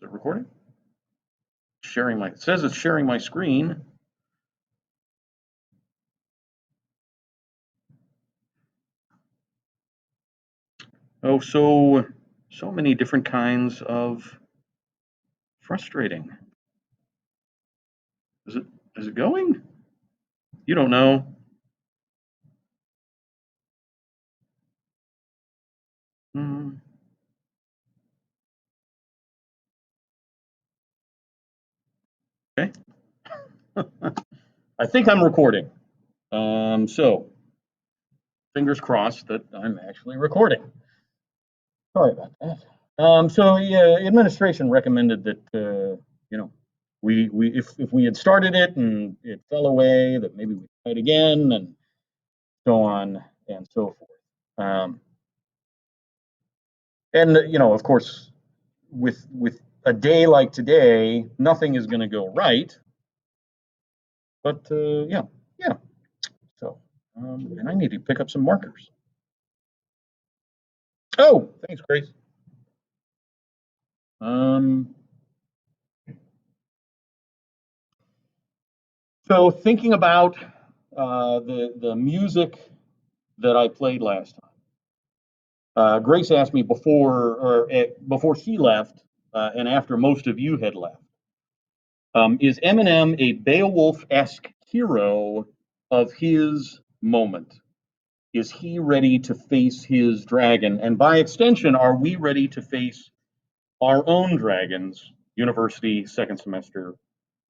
Is it recording? Sharing my, it says it's sharing my screen. Oh, so many different kinds of frustrating. Is it is it going? You don't know. Hmm, okay. I think I'm recording. So fingers crossed that I'm actually recording. Sorry about that. So yeah, administration recommended that you know we if we had started it and it fell away, that maybe we try it again and so on and so forth. And of course, with a day like today, nothing is going to go right. But yeah, yeah. So and I need to pick up some markers. Oh, thanks, Grace. Um, so thinking about the music that I played last time. Grace asked me before she left, and after most of you had left, is Eminem a Beowulf-esque hero of his moment? Is he ready to face his dragon? And by extension, are we ready to face our own dragons? University, second semester,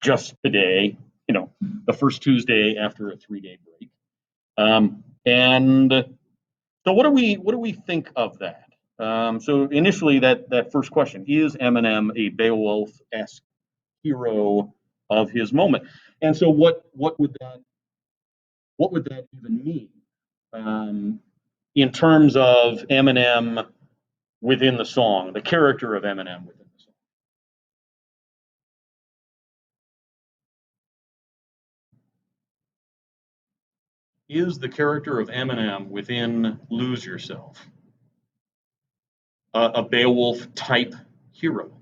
just today, the first Tuesday after a 3-day break. And so what do we think of that? So initially, that first question is Eminem a Beowulf-esque hero of his moment? And so what would that even mean in terms of Eminem within the song, the character of Eminem within the song? Is the character of Eminem within Lose Yourself a Beowulf type hero?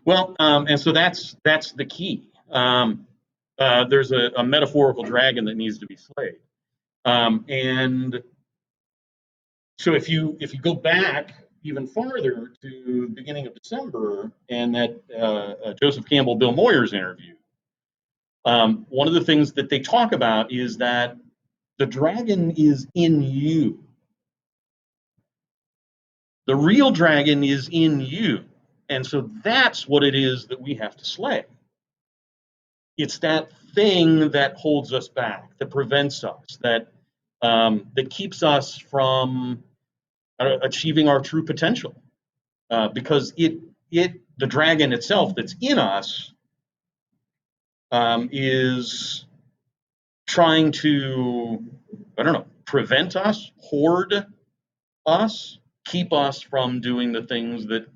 Well, and so that's the key. There's a metaphorical dragon that needs to be slayed, and so if you go back even farther to the beginning of December and that Joseph Campbell Bill Moyers interview, one of the things that they talk about is that the dragon is in you. The real dragon is in you. And so that's what it is that we have to slay. It's that thing that holds us back, that prevents us, that keeps us from achieving our true potential. Because the dragon itself that's in us is trying to, I don't know, prevent us, hoard us, keep us from doing the things that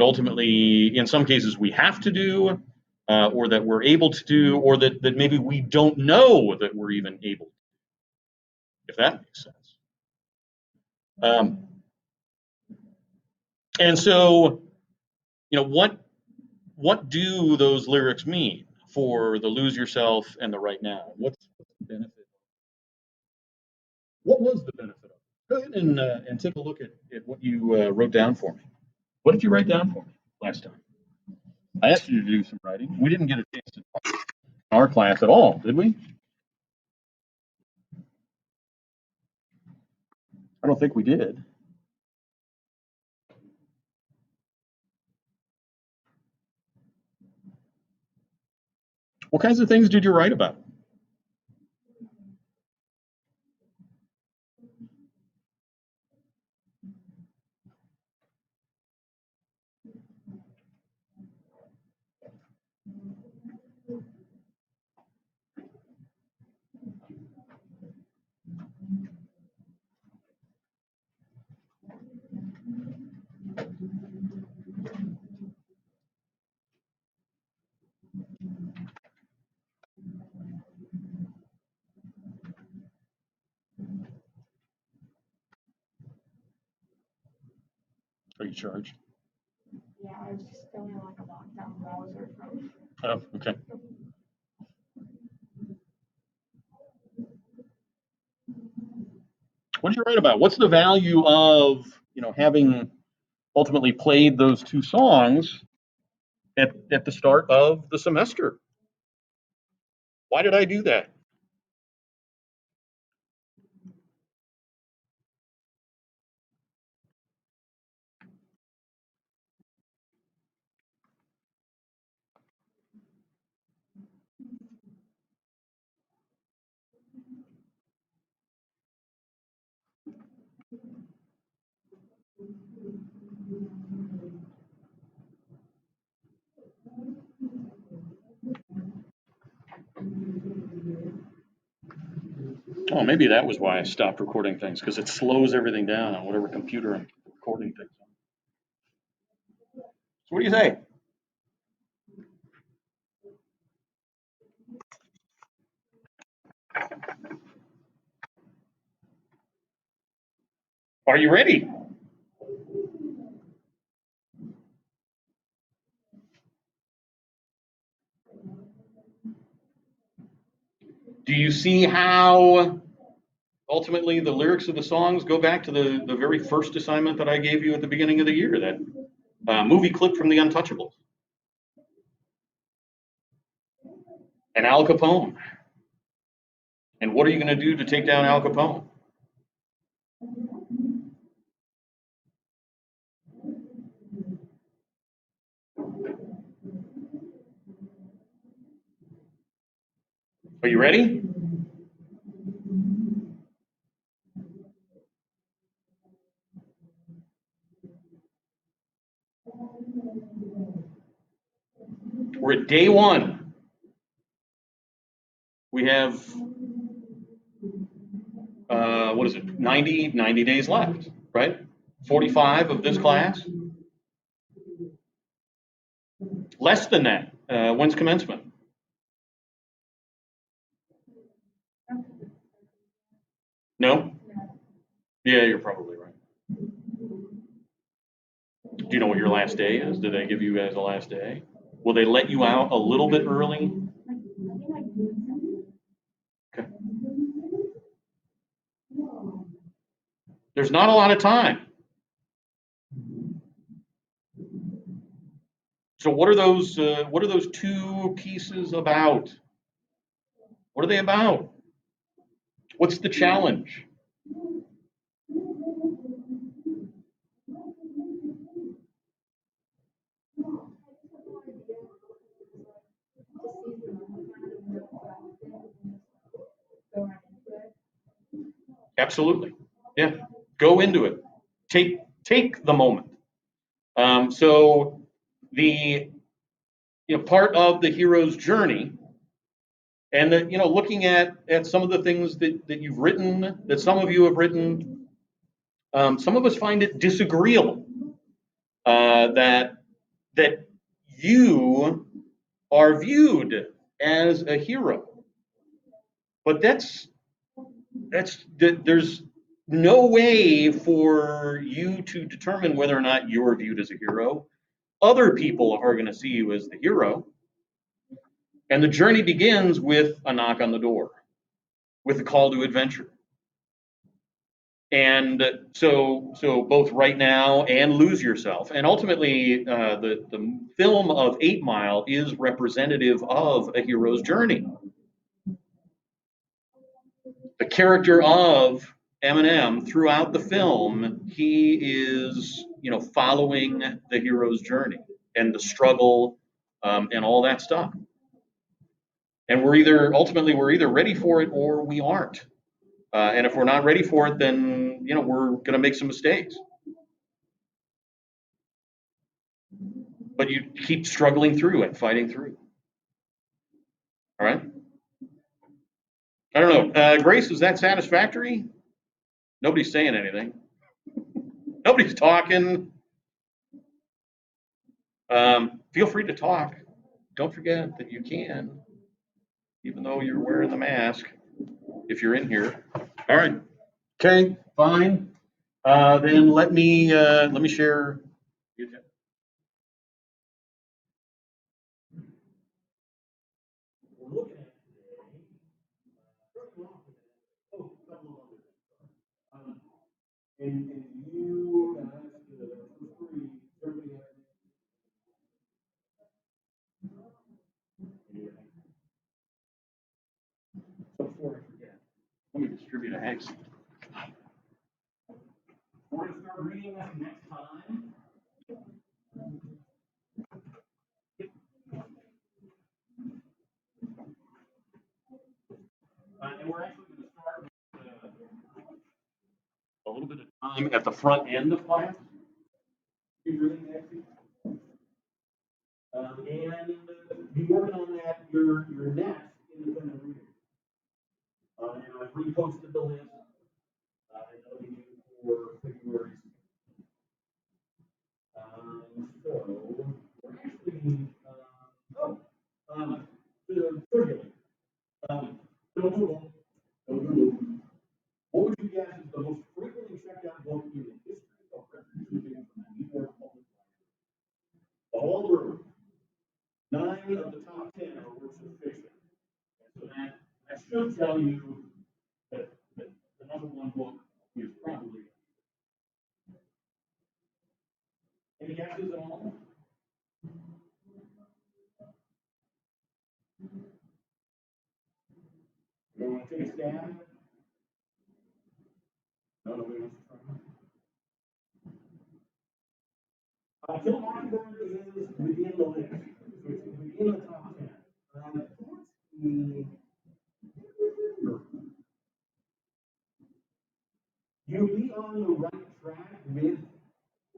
ultimately, in some cases, we have to do, or that we're able to do, or that maybe we don't know that we're even able to, if that makes sense. Um, and so, what do those lyrics mean for the lose yourself and the right now? What's the benefit? What was the benefit of it? Go ahead and take a look at what you wrote down for me. What did you write down for me last time? I asked you to do some writing. We didn't get a chance to talk in our class at all, did we? I don't think we did. What kinds of things did you write about? Are you charged? Yeah, I was just going like a lockdown browser from. Oh, okay. What did you write about? What's the value of, having ultimately played those two songs at the start of the semester? Why did I do that? Oh, maybe that was why I stopped recording things, because it slows everything down on whatever computer I'm recording things on. So what do you say? Are you ready? Do you see how ultimately the lyrics of the songs go back to the very first assignment that I gave you at the beginning of the year, that movie clip from The Untouchables? And Al Capone. And what are you going to do to take down Al Capone? Are you ready? We're at day one. We have, what is it, 90 days left, right? 45 of this class. Less than that. When's commencement? No? Yeah, you're probably right. Do you know what your last day is? Did they give you guys a last day? Will they let you out a little bit early? Okay. There's not a lot of time. So what are those two pieces about? What are they about? What's the challenge? Absolutely. Yeah. Go into it. Take the moment. So the part of the hero's journey, and looking at some of the things that you've written, that some of you have written, some of us find it disagreeable that you are viewed as a hero, but there's no way for you to determine whether or not you're viewed as a hero. Other people are going to see you as the hero. And the journey begins with a knock on the door, with a call to adventure. And so both Right Now and Lose Yourself, and ultimately the film of 8 Mile is representative of a hero's journey. The character of Eminem throughout the film, he is following the hero's journey and the struggle and all that stuff. And we're either ready for it or we aren't. And if we're not ready for it, then we're going to make some mistakes. But you keep struggling through and fighting through. All right. I don't know, Grace. Is that satisfactory? Nobody's saying anything. Nobody's talking. Feel free to talk. Don't forget that you can, even though you're wearing the mask, if you're in here. All right. Okay, fine. Then let me share. We're looking at today. Starting off with oh, a couple of other things. And you asked the first three. Everybody have anything? So before I forget, let me distribute a Hanks. We're going to start reading this next time. And we're actually going to start with a little bit of time at the front end of class. You reading next? And be working on that your next independent reading. And I've reposted the list. That'll be for February. So we're actually the trivial. What would you guess is the most frequently checked out book in the history of record keeping from the New York Public Library? All room. 9 of the top 10 are works of fiction. And so that should tell you that the number one book is probably. Any guesses at all? You want to take a stab? No, nobody wants to try. Kill a Mockingbird is within the list. So it's within the top 10. You'll be on the right track with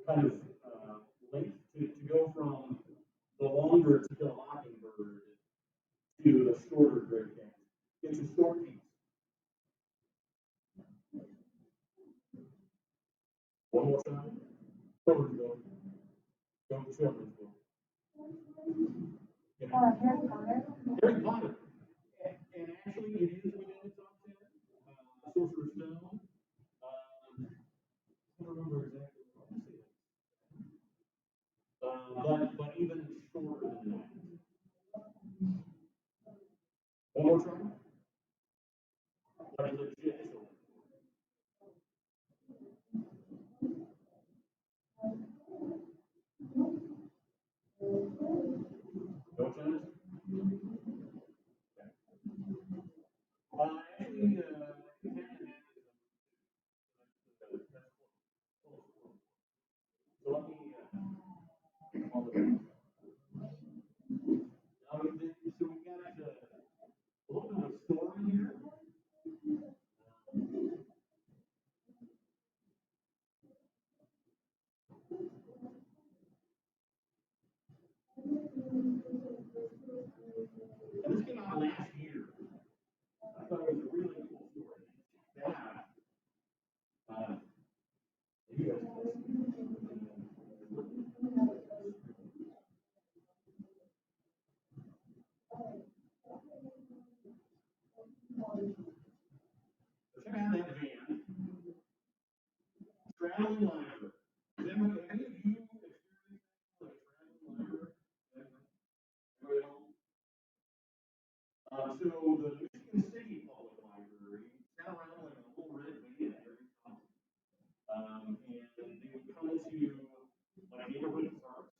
kind of length to go from the longer To Kill a Mockingbird to the shorter Great Gatsby. It's a short piece. One more time. Children's book. Go to children's book. Harry Potter. Harry Potter. And actually, it is within the top 10. Sorcerer's Stone. I don't remember exactly what I said. But even shorter than that. One more time. Like legit. No chance? Actually, so let me, so we've got a little bit of a story here. And this came out last year. I thought it was a really cool story. You guys check out that van. Traveling library. Has anyone, any of you experienced like traveling library? Anybody else? So the Michigan City Public Library sat around like a little red van every summer. And they would come to like neighborhood parks.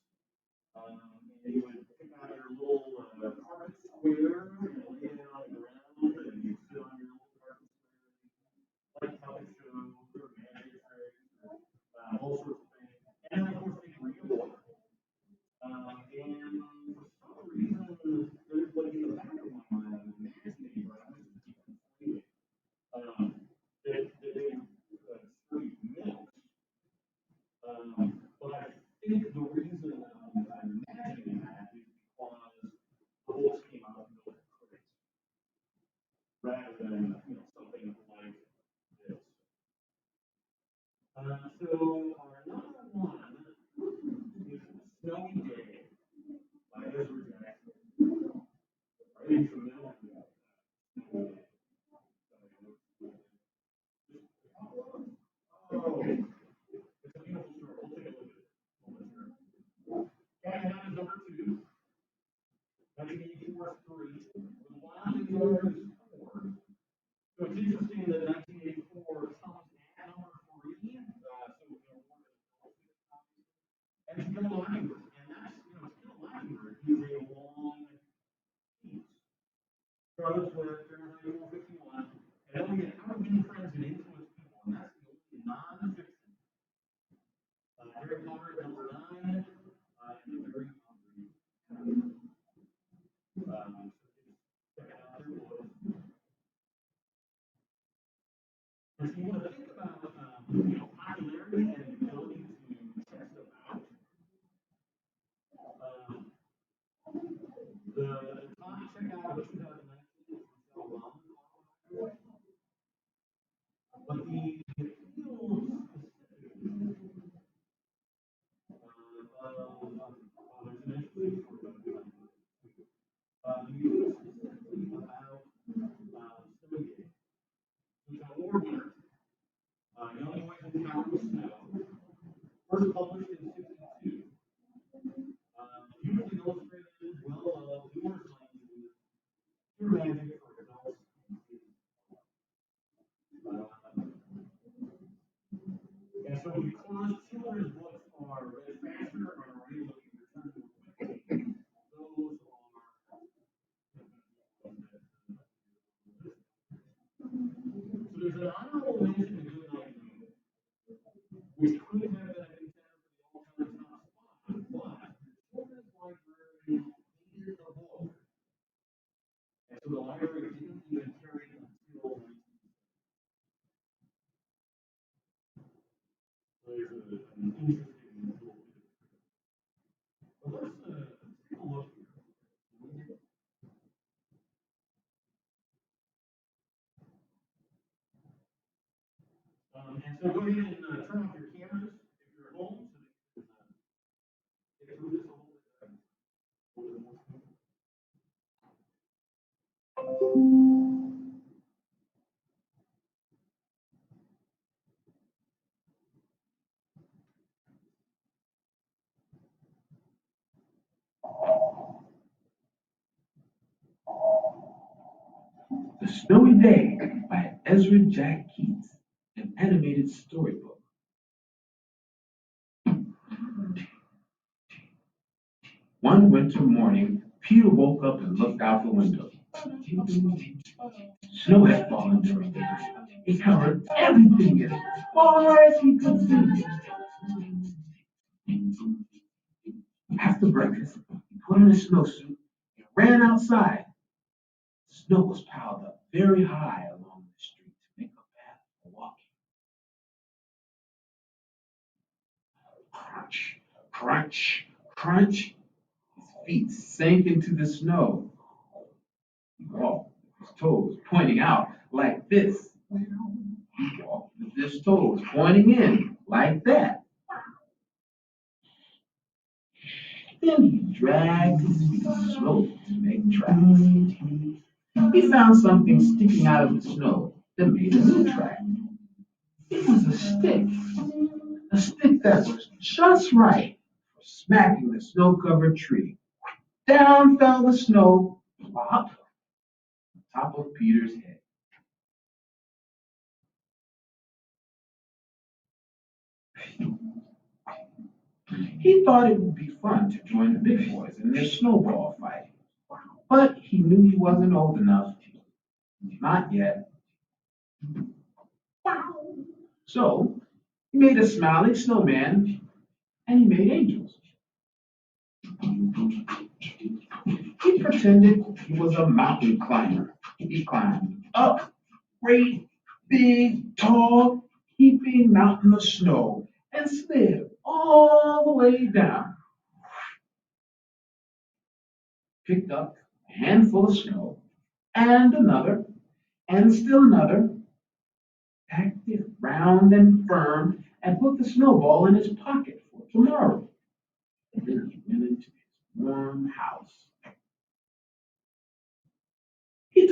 And you would pick out your little carpet square and lay it on the ground, and you sit on your little carpet square, like puppet shows or magic tricks, all sorts of things. And then of course they read a book. And for some reason, there's like in the back of my mind, imagining, right? I'm just keep completing. That they distribute milks. But I think the reason I'm imagining that is because the books came out in milk crates rather than something like this. So our number one is Snowy Day. So it's interesting that 1984 comes at number three. And To Kill a Mockingbird, and that's To Kill a Mockingbird is a long piece. Starts with Fahrenheit 451, and then we get How to Win Friends and Influence People, and that's the only non-fiction. Harry Potter at number nine, and The Very Hungry. Check it out, there it was. And so you want to think about popularity and the ability to test them out. The top checkout of 2019 is Michelle Obama, but the appeal specifically there's an interesting story about it. The appeal specifically about Snowgate, who's an award winner. Young Boys Encounter with Snow, first published in '62. Usually illustrated, well-loved, humorous language, pure magic for adults and kids. And so because children's books are read faster or are able to be returned more quickly, those are so there's an honorable mention to Goodnight Moon, which could have been a contender for the all-time top spot, but the children's library needed the book, and so the library didn't even carry it until 1970. So there's an interesting little bit of it. But let's take a look here. And so go ahead and turn off your cameras if you're at home so that you can get through this a little bit more smoothly. The Snowy Day by Ezra Jack Keats, an animated storybook. One winter morning, Peter woke up and looked out the window. Snow had fallen during the night. It covered everything as far as he could see. After breakfast, he put on his snowsuit and ran outside. Snow was piled up very high along the street to make a path for walking. Crunch, crunch, crunch. His feet sank into the snow. He walked with his toes pointing out like this. He walked with his toes pointing in like that. Then he dragged his feet slowly to make tracks. He found something sticking out of the snow that made a new track. It was a stick that was just right for smacking the snow-covered tree. Down fell the snow, plop, on top of Peter's head. He thought it would be fun to join the big boys in their snowball fight, but he knew he wasn't old enough. Not yet. So he made a smiling snowman and he made angels. He pretended he was a mountain climber. He climbed up great, big, tall, heaping mountain of snow and slid all the way down. Picked up a handful of snow and another and still another, packed it round and firm, and put the snowball in his pocket for tomorrow. And then he went into his warm house.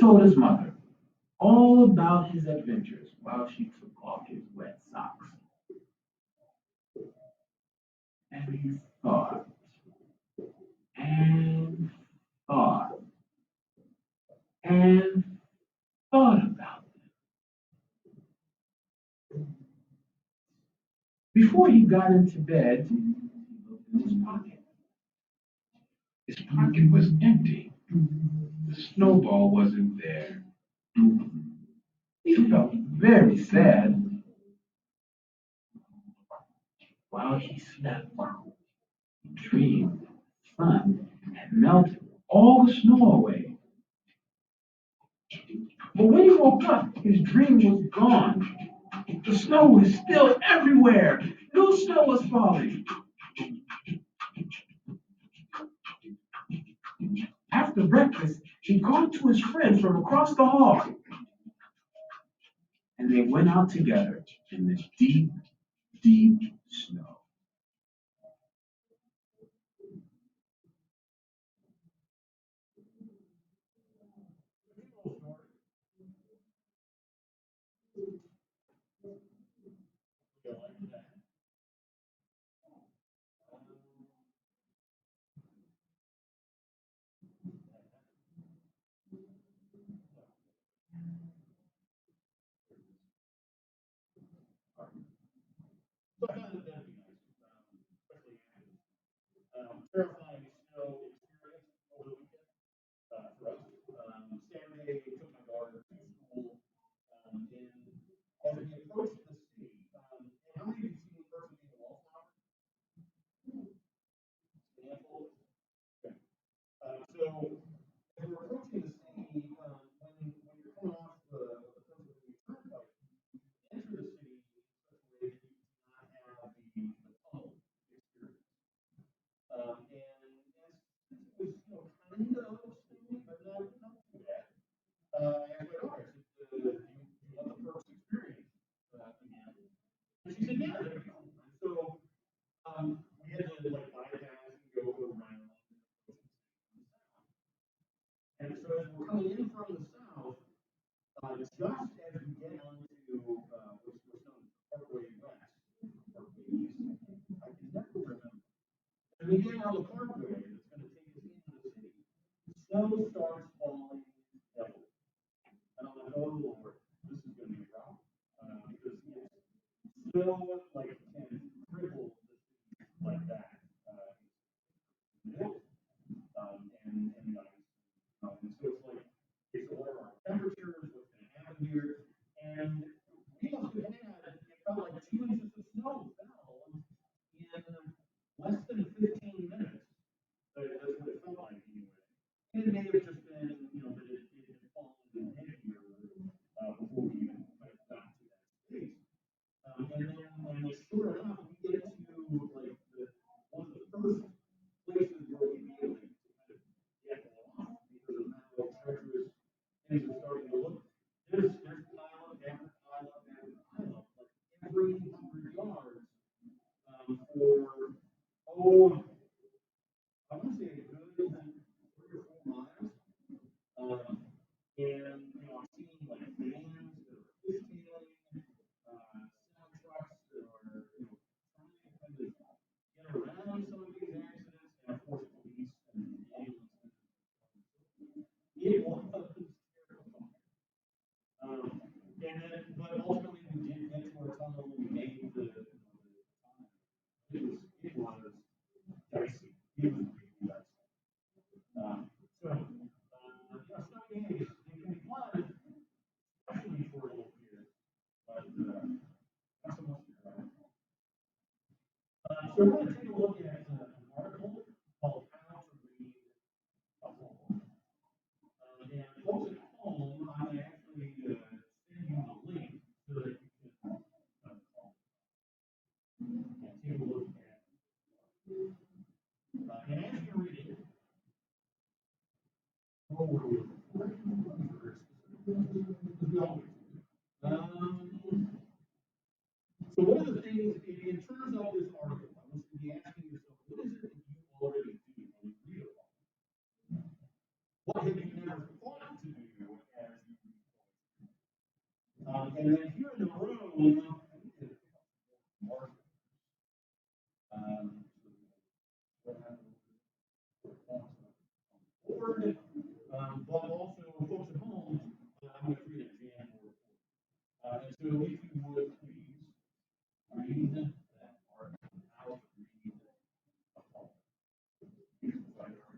told his mother all about his adventures while she took off his wet socks. And he thought and thought and thought about them. Before he got into bed, he looked in his pocket. His pocket was empty. The snowball wasn't there. He felt very sad. While he slept, he dreamed the sun had melted all the snow away. But when he woke up, his dream was gone. The snow was still everywhere. New snow was falling. After breakfast, he called to his friend from across the hall, and they went out together in the deep, deep snow. So I thought that'd be nice, especially terrifying snow experience over the weekend for us. Saturday, I took my daughter to school, and as we approached the city, and how many of you seen the person being a wallflower? A handful. Okay. So as we're approaching the city, when you're coming off the Pennsylvania Turnpike, you enter the city in such a way that you do not have the tunnel experience. And since it was, kind of snowy, but not too bad, I asked my daughter, I said, do you want the first experience again? And she said, yeah, that'd be cool. And so we had to like bypass and go around and so as we're coming in from the south, just as we get onto what's known as Parkway West, Parkway East, I can never remember. As we get on the parkway that's going to take us into the city, snow starts falling heavily. And I'm like, oh Lord, this is going to be a problem. Because snow like can cripple the city like that. And the ice. And so it's like, okay, so what are our temperatures? What's going to happen here? And we must have had, it felt like 2 inches of snow fell in less than 15 minutes. That's what it felt like anyway. And it may have just been, that it had fallen heavier before we even kind of got to that space. And sure enough, we get to like one of the first places where we immediately kind of get lost because of how treacherous things are starting to look. There's pile up after pile up after pile up, like every 100 yards for oh, I want to say a good 3 or 4 miles. And I'm seeing like vans that are fishtailing, semi trucks that are trying to kind of get around some of these accidents, and of course police and ambulance. It was terrifying. But ultimately we did get to our tunnel. We made the tunnel. It was dicey. It was really dicey. Snowy days, they can be fun, especially for little kids, but not so much for adults. So we're going to take a look at an article called How to Read a Poem. And folks at home, I'm going to actually send you the link so that you can take a look at it. And as you read it, what were we looking for? So one of the things, in terms of this article, I want you to be asking yourself, what is it that you already do when you read a poem? What have you never thought to do And then here in the room, Mark, um, board, but also folks at home, I'm going to read a jam report. And so if you would please read that part out, read a poem.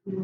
If you're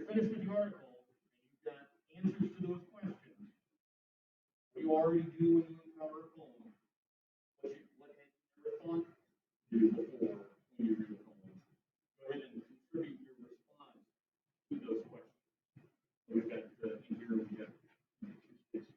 finished with the article and you've got answers to those questions, what you already do when you encounter a poem, what had you never thought to do before when you read a poem. Go ahead and contribute your response to those questions. So we've got in here we have two spaces.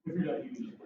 If you're not using it.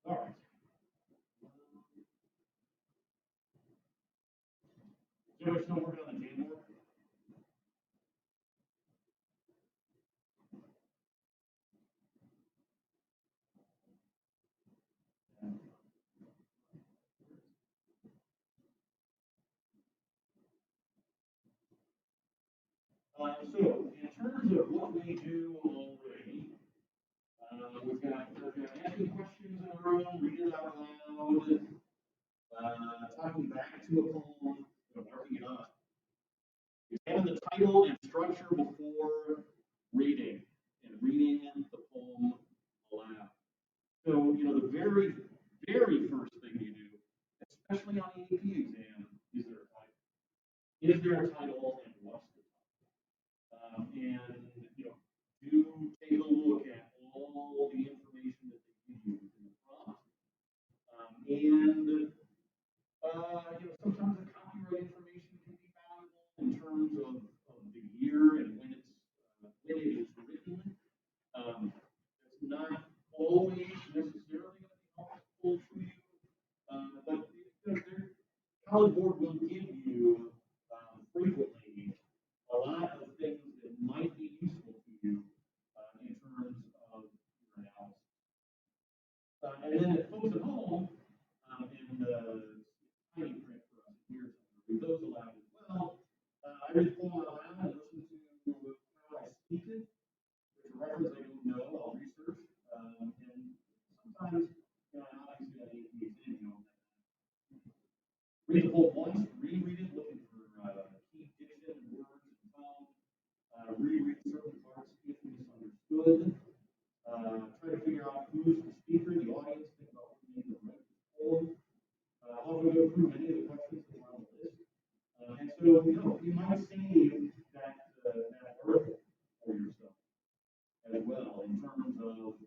All right. Is everybody still working on the Jamboard? So in terms of what we do already, we're gonna ask you questions in a room, read it out loud, talking back to a poem, working it up. Examine the title and structure before reading, and reading the poem aloud. So, the very, very first thing you do, especially on the AP exam, is there a title? Is there a title and what's the title? And, do take a look at all the information that they give you in the prompt. And sometimes the copyright information can be valuable in terms of the year and when it is written. It's not always necessarily going to be helpful to you, but College Board will give you frequently a lot of things that might be useful to you in terms of your analysis. And then folks at home, and tiny print for us here, so read those aloud as well. I read the poem out loud and listen to how I speak it. There's a reference I don't know, I'll research. And sometimes, obviously on the exam, read the poem once, reread it, looking for key diction, words, and tone. Reread certain parts if misunderstood. Try to figure out who's the speaker, the audience, think about what you need to write the poem. Often go through many of the questions that are on the list. And so, you might save that article for yourself as well in terms of,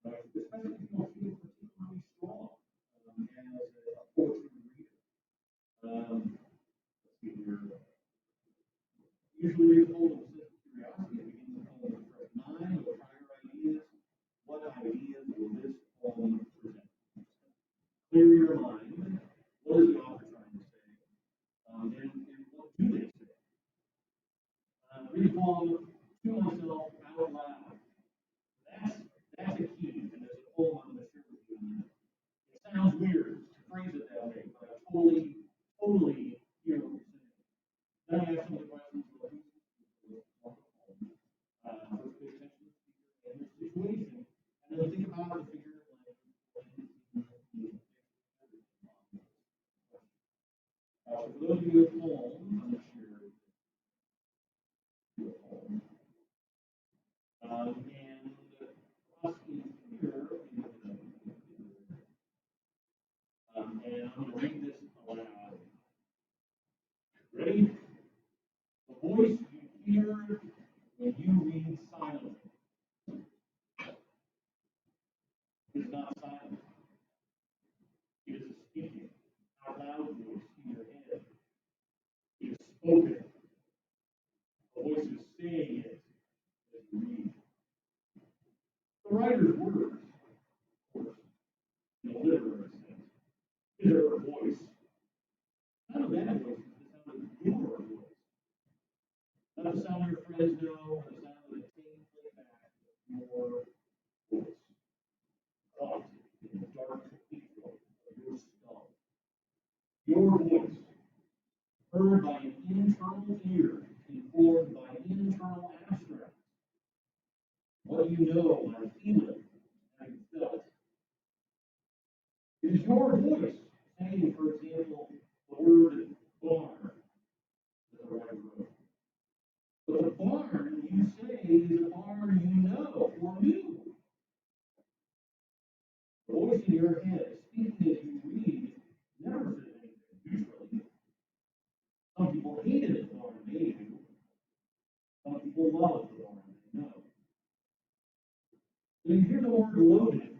especially if you don't feel particularly strong as a poetry reader. Let's see here. Usually read the poem with a sense of curiosity. It begins the poem with a fresh mind, with prior ideas. What ideas will this poem present? Clear your mind. What is the author trying to say? And what do they say? Read the poem to myself out loud. That's a key, and there's a poem I'm going to share with you on that. It sounds weird to phrase it that way, but I totally hear what you're saying. Then I ask some of the questions about first pay attention to the speaker and their situation, and then think about the figurative language. So for those of you at home, I'm going to share a poem. And us in here, and I'm going to read this aloud. Ready? The voice you hear when you read silently is not silent. It is a speaking, out loud voice in your head. It is spoken. The voice is saying it as you read. The writer's words, of course, in a literary sense, is her voice. None of that voice is the sound of your voice. Not the sound your friends know, or the sound of the tape playback of your voice. Caught in the dark cathedral of your skull. Your voice, heard by an internal ear, informed by internal abstract. What you know by feeling, having felt. It is your voice saying, for example, the word barn that the writer wrote. But the barn you say is a barn you know or knew. The voice in your head, speaking as you read, never says anything usually. Some people hated the barn they knew. Some people loved the barn they know. When you hear the word loaded,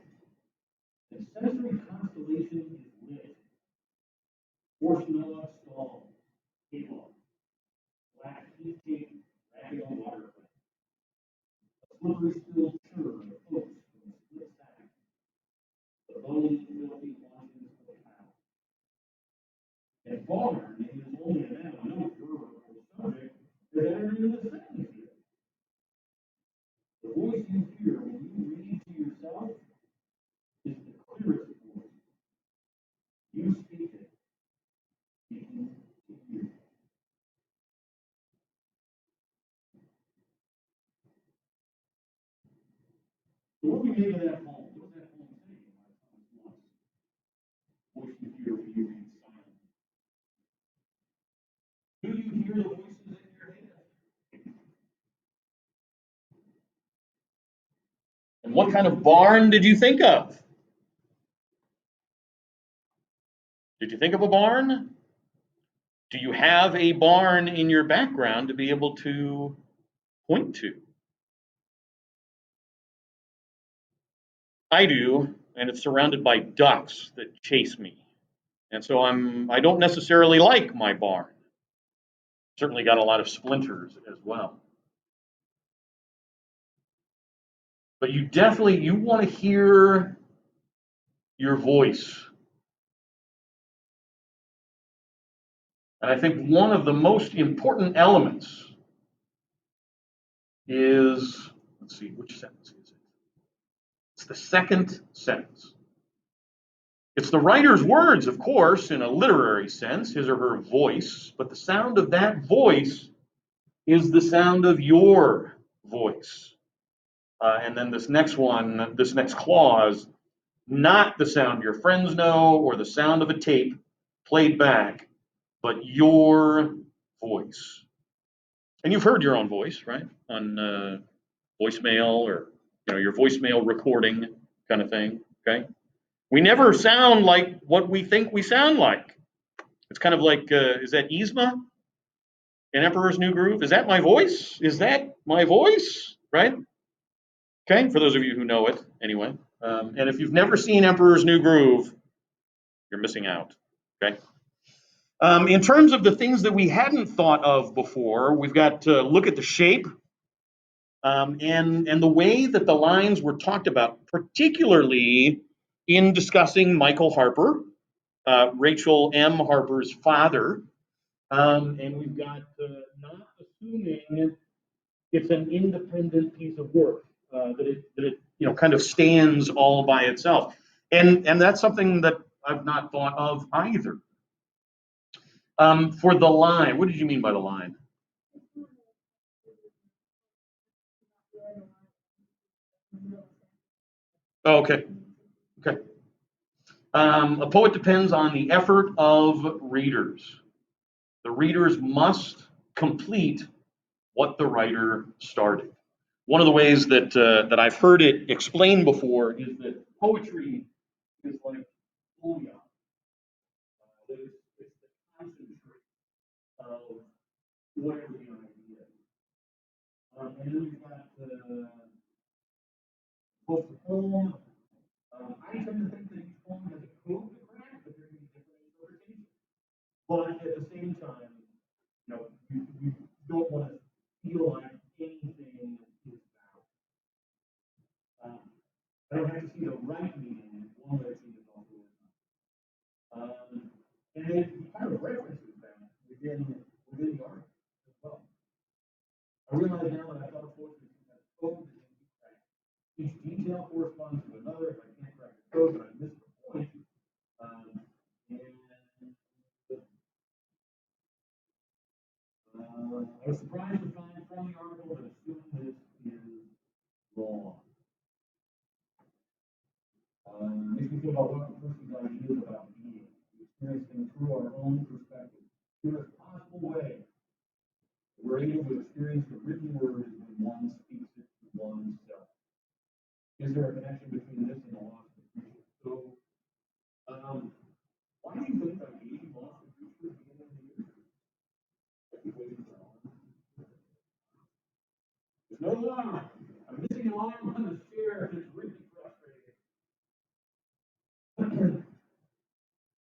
the sensory constellation is lit. Portion of stall, cable, black heat tape, dragging on water. A slippery still churn of oats from a split sack. The bony, filthy washings of the cow. And barn is only a noun, no verb or subject, is entered into the sentence here. The voice you hear when you read to yourself is the clearest voice. You speak it, speaking to you. So what do we make of that poem? What does that poem say about Thomas Moss? Voice you hear when you read silence. Do you hear the voices in your head? And what kind of barn did you think of? Did you think of a barn? Do you have a barn in your background to be able to point to? I do, and it's surrounded by ducks that chase me. And so I don't necessarily like my barn. Certainly got a lot of splinters as well. But you want to hear your voice. And I think one of the most important elements is, let's see, which sentence is it? It's the second sentence. It's the writer's words, of course, in a literary sense, his or her voice, but the sound of that voice is the sound of your voice. And then this next clause, not the sound your friends know or the sound of a tape played back, but your voice. And you've heard your own voice, right? On voicemail or your voicemail recording kind of thing, okay? We never sound like what we think we sound like. It's kind of like, is that Yzma in Emperor's New Groove? Is that my voice? Is that my voice? Right? Okay, for those of you who know it, anyway. And if you've never seen Emperor's New Groove, you're missing out. Okay. In terms of the things that we hadn't thought of before, we've got to look at the shape and the way that the lines were talked about, particularly in discussing Michael Harper, Rachel M. Harper's father. And we've got not assuming it's an independent piece of work, that it kind of stands all by itself. And that's something that I've not thought of either. For the line, what did you mean by the line? Oh, okay. Okay. A poet depends on the effort of readers. The readers must complete what the writer started. One of the ways that I've heard it explained before is that poetry is like bouillon. It's the concentrate of whatever the idea is. And then we've got both the poem. I tend to think that each poem has a code to crack, but there can be different interpretations. But at the same time, you don't want to feel like anything is valid. I don't have to see the right meaning, one that seems also and it kind of references that within the article as well. I realize now that I've got a portrait that code that can keep track. Each detail corresponds to another. If I can't crack the code, then I miss the point. I was surprised to find from the article that assume this is wrong. Makes me think about what a person's ideas about being. We experience things through our own perspective. Purest possible way. We're able to experience the written word when one speaks it to oneself. Is there a connection between this and the loss of the creature? So, why do you think that Eve lost the creature at the beginning of the year? I keep waiting for an arm. There's no arm. I'm missing an arm on the chair, and it's really frustrating.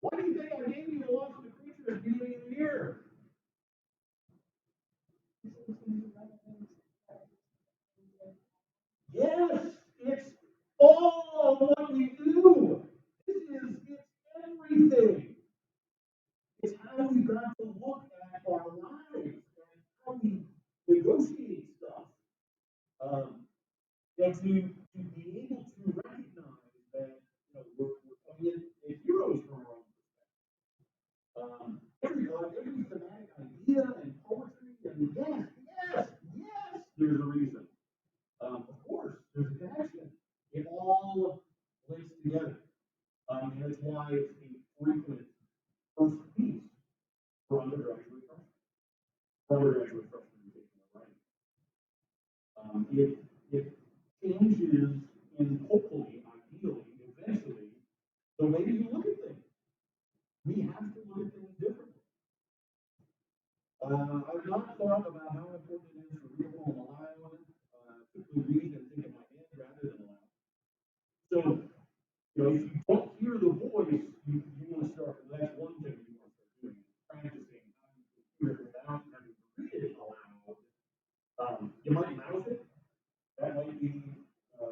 Why do you think I gave you the loss of the creature at the beginning of the year? Yes, it's all what we do. It's everything. It's how we got to look at our lives and how we negotiate stuff. And to be able to recognize that we're coming in as heroes from our own perspective. Every thematic idea and poetry and yes, there's a reason. Of course, there's a connection. It all links together. And that's why it's a frequent first piece for undergraduate freshmen. For undergraduate freshmen in particular, right? It changes in hopefully, ideally, eventually, the way you look at things. We have to look at things differently. I've not thought about how important it is to read a poem aloud, simply read and think in my head rather than aloud. So, if you don't hear the voice, you want to start, that's one thing you want to start doing, practicing how you can hear it without having to read it aloud. You might mouth it, that might be a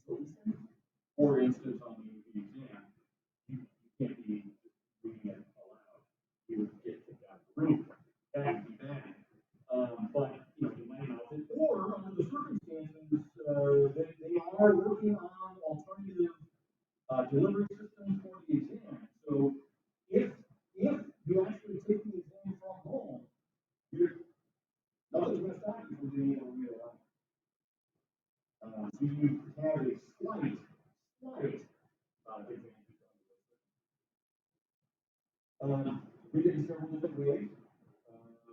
solution. For instance, on the exam, you can't be reading it aloud. You would get kicked out of the room. That would be bad. But you might mouth it, or under the circumstances, they are working on alternative delivery systems for the exam. So if you actually take the exam from home, nothing's going to stop you from being able to read it aloud. So you have a slight advantage on this. Read it in several different ways.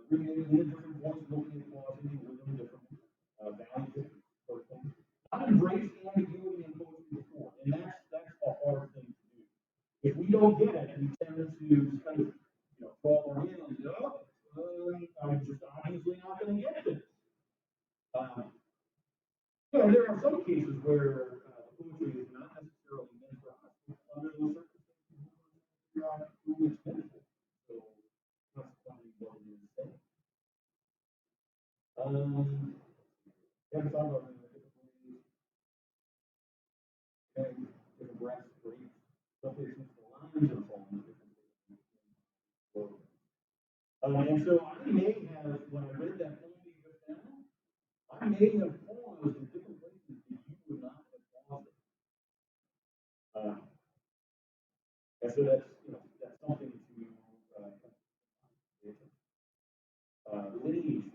Reading it in different points, looking at quality, rhythm differently, value different things. I've embraced ambiguity in poetry before, and that's a hard thing to do. If we don't get it, we tend to kind of fall our hands and go, I'm just obviously not going to get this. There are some cases where poetry is not necessarily meant for us. Under those circumstances, we figure out who it's meant for. So that's probably what it is saying. Haven't thought about it in different ways. And different breaths, breaks. Some places for lines and poems, different places. And so I may have, when I read that poem you just now, I may have paused in different places that you would not have paused. And so that's something to lineage.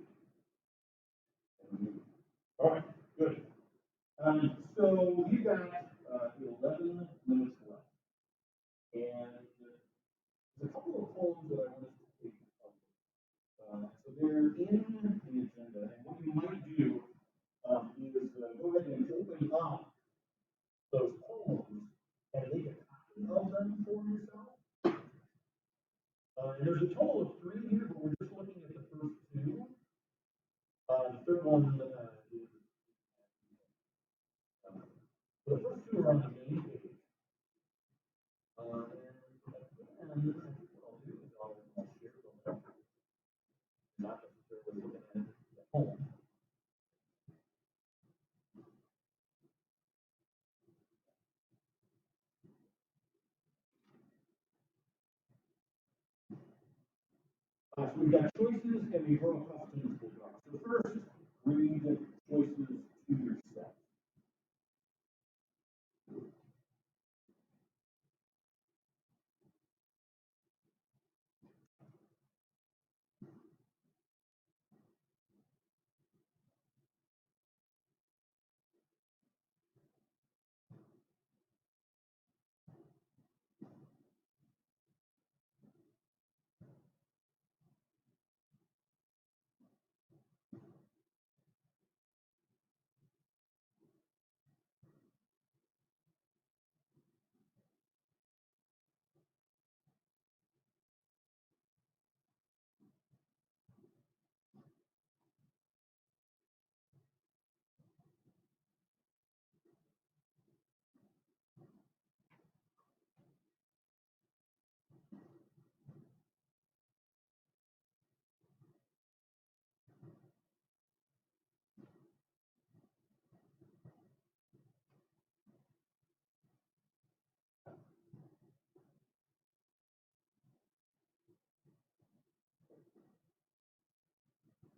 All right, good. So we've got 11 minutes left, and there's a couple of poems that I want us to take up. So they're in the agenda, and what you might do is go ahead and open up those poems and make a copy of them for yourself. And there's a total of 3 here, but we're just looking at the first 2. The third one is the first 2 are on the main page. And I think what I'll do is I'll share them. Not necessarily looking at the poem. So we've got choices and we draw customs to draw. So first, read the choices to yourself.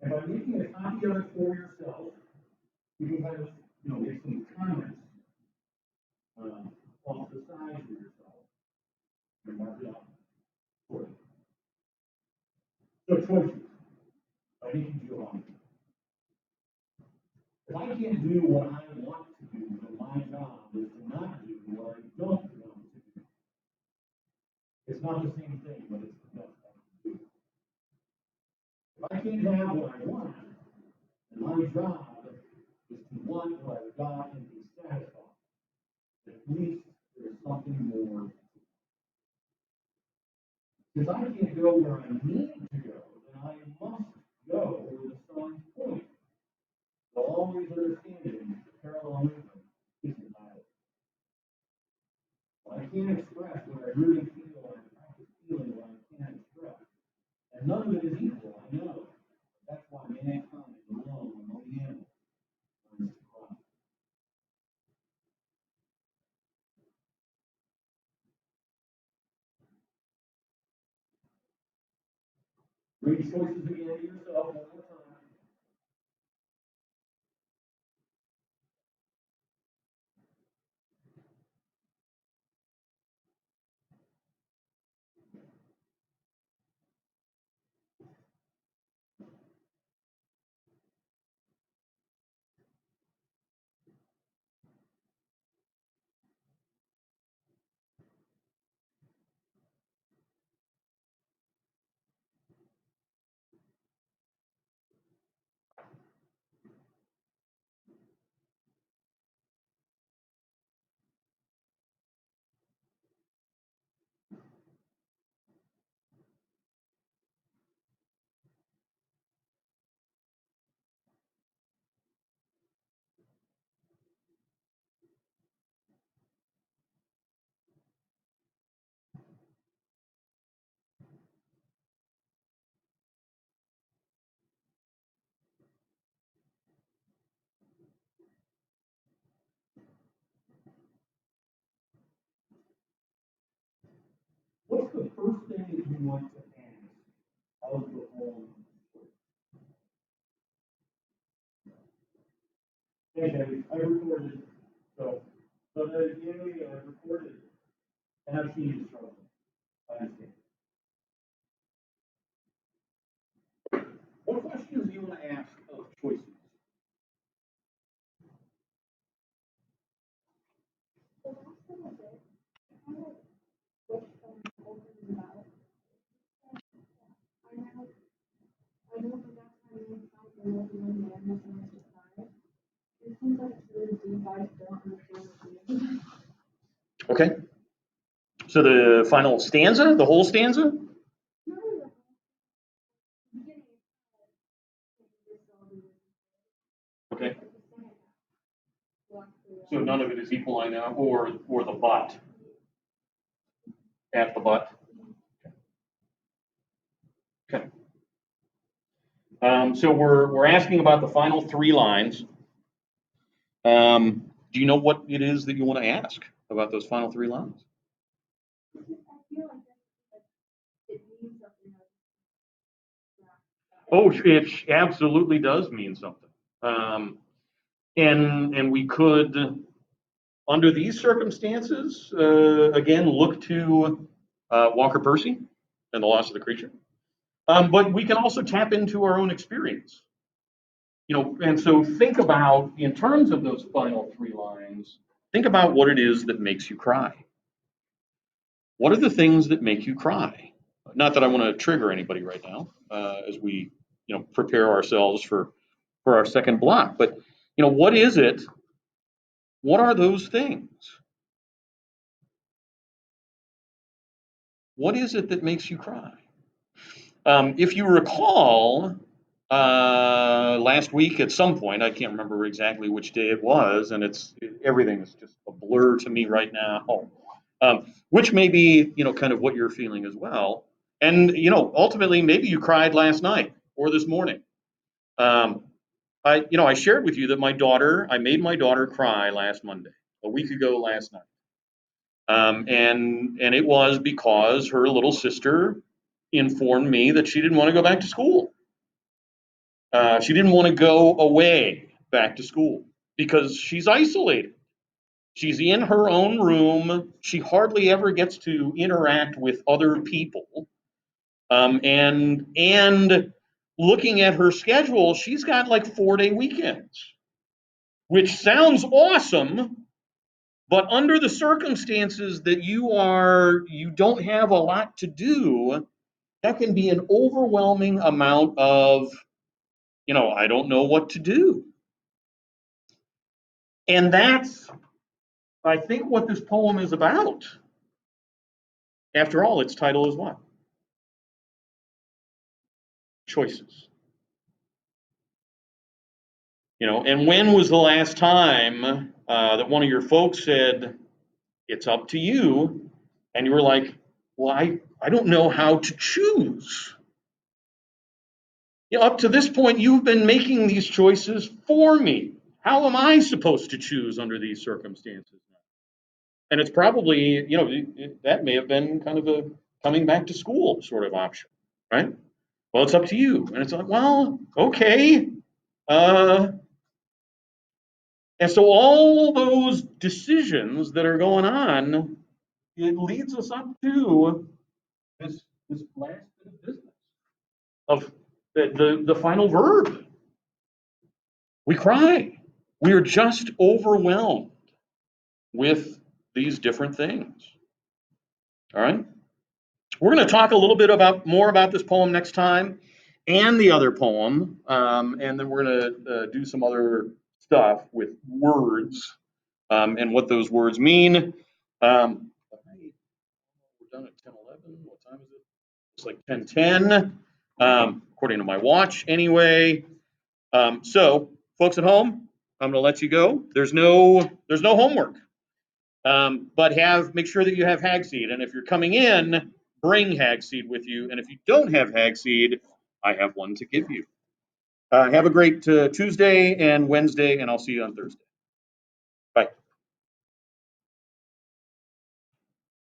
And by making a copy of it for yourself, you can kind of, make some comments off the side for yourself and mark it up for you. So choices. By Nikki Giovanni. If I can't do what I want to do, then my job is to not do what I don't want to do. It's not the same thing, but it's the best I can do. If I can't have what I want, then my job is to want what I've got and be satisfied. At least there's something more. Since I can't go where I need to go, then I must go where the sun's pointing. So always understanding parallel movement isn't valid. I can't express what I really feel, and I practice feeling what I can't express. And none of it is equal, I know. That's why mankind alone among the animals learns to cry. Read choices again to yourself one more time. What's the first thing that you want to ask of the whole choice? Hey, Debbie, I recorded. I recorded. And I've seen you struggle. I understand. What questions do you want to ask of choices? The last little bit, kind of what open about. I know the next time you find the one man has an exercise. It seems like it's really deep. I just don't understand the meaning. Okay. So the final stanza, the whole stanza? Not really the beginning. Okay. Like you sang it now. Walk through So none of it is equal, I know, or the but. At the but. Okay. So we're asking about the final three lines. Do you know what it is that you want to ask about those final three lines? I feel like it means something. Oh, it absolutely does mean something. And we could, under these circumstances, again, look to Walker Percy and the loss of the creature. But we can also tap into our own experience. And so think about, in terms of those final three lines, think about what it is that makes you cry. What are the things that make you cry? Not that I want to trigger anybody right now, as we, prepare ourselves for our second block, but what is it? What are those things? What is it that makes you cry? If you recall, last week at some point, I can't remember exactly which day it was, and everything is just a blur to me right now. Which may be, kind of what you're feeling as well. And ultimately, maybe you cried last night or this morning. I shared with you that I made my daughter cry last Monday, a week ago last night. And it was because her little sister informed me that she didn't want to go back to school. She didn't want to go away back to school because she's isolated. She's in her own room. She hardly ever gets to interact with other people. And looking at her schedule, she's got like 4-day weekends, which sounds awesome, but under the circumstances that you don't have a lot to do, that can be an overwhelming amount of, I don't know what to do. And that's, I think, what this poem is about. After all, its title is what? Choices. And when was the last time that one of your folks said, it's up to you, and you were like, well, I don't know how to choose. Up to this point, you've been making these choices for me. How am I supposed to choose under these circumstances? And it's probably, that may have been kind of a coming back to school sort of option, right? Well, it's up to you. And it's like, well, okay. And so all those decisions that are going on, it leads us up to this last bit of business of the final verb. We cry. We are just overwhelmed with these different things. All right. We're going to talk a little bit more about this poem next time and the other poem, and then we're going to do some other stuff with words and what those words mean. We're done at 10:11. What time is it? It's like 10:10, according to my watch anyway. So, folks at home, I'm going to let you go. There's no homework, but make sure that you have hag seed. And if you're coming in, bring hag seed with you. And if you don't have hag seed, I have one to give you. Have a great Tuesday and Wednesday, and I'll see you on Thursday.